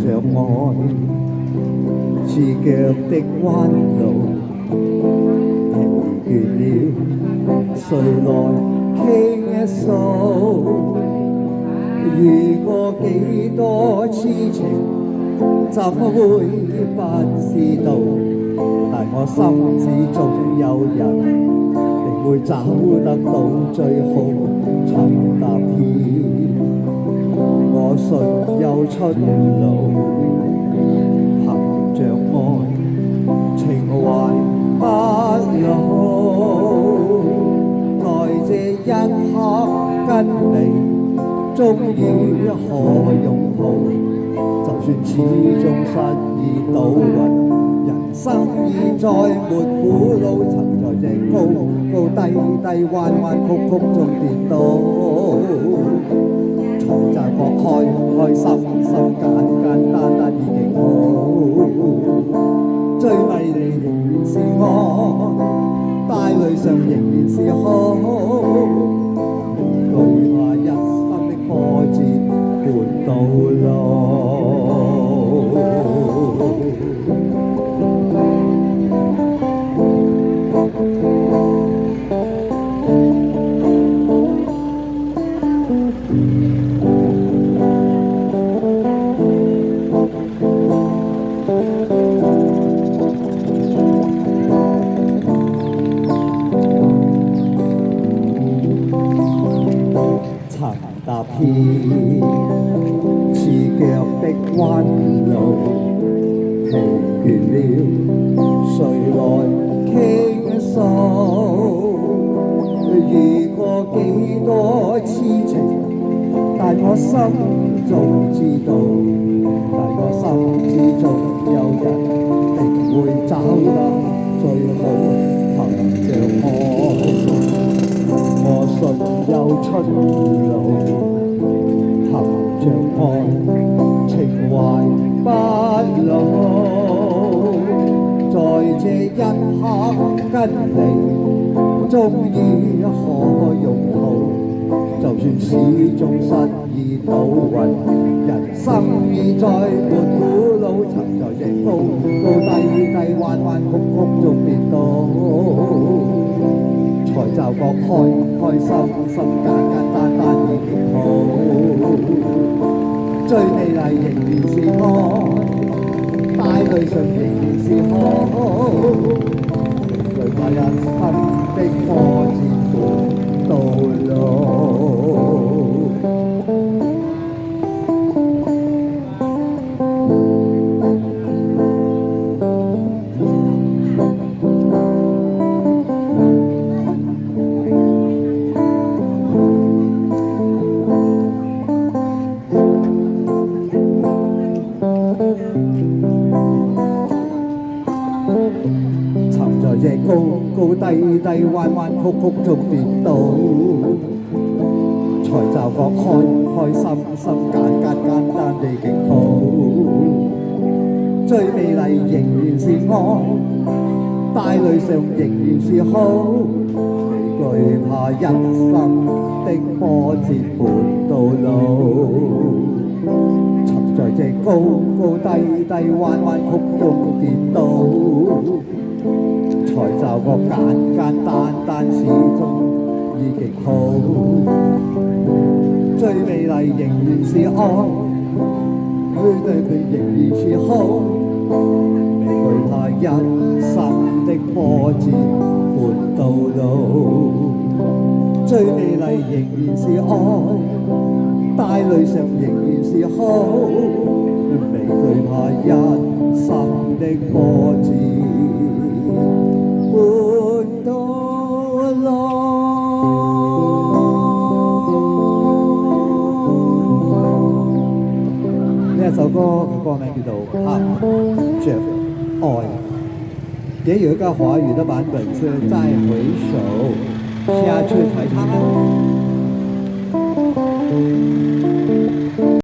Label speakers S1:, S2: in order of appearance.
S1: 着愛，刺腳的彎路，疲倦了，誰來傾訴？遇過幾多痴情，怎會不知道？但我心知總有人，定會找得到最好尋答片。我信有出路，憑着愛，情懷不老。在這一刻跟你，終於可擁抱。就算始終失意倒運，人生已再沒苦惱，曾在這高高低低彎彎曲曲中跌倒。才習覺開心心簡簡單單已極好，最迷離仍然是愛，帶淚上仍然是好，懼怕一生的波折伴到老。踏遍刺腳的彎路，疲倦了，誰來傾訴？遇過幾多痴情，但我心中知道，但我心之中有人定會找得最好，憑着愛。我信有出路，憑着愛，情懷不老。在這一刻跟你，終於可擁抱。就算始終失意倒運，人生已再沒苦惱，曾在這高高低低彎彎曲曲中跌倒。才驟覺開心心簡簡單單已極好，最美麗仍然是愛，帶淚上仍然是好，最怕一生的波折伴到老。曾在這高高低低彎彎曲曲中跌倒，才驟覺開心心簡單地極好，最美麗仍然是愛，帶淚上仍然是好，未懼怕一生的波折伴到老。在這高高低低彎彎曲中跌倒，才驟覺簡單始終已極好，最美麗仍然是愛，對仍然是好，未懼怕一生的波折伴到老，最美麗仍然是愛。帶淚上仍然是好，未懼怕一生的波折伴到老。呢一首歌嘅歌名叫做《憑着愛》，也有一個華語的版本是《再回首》，下次才唱。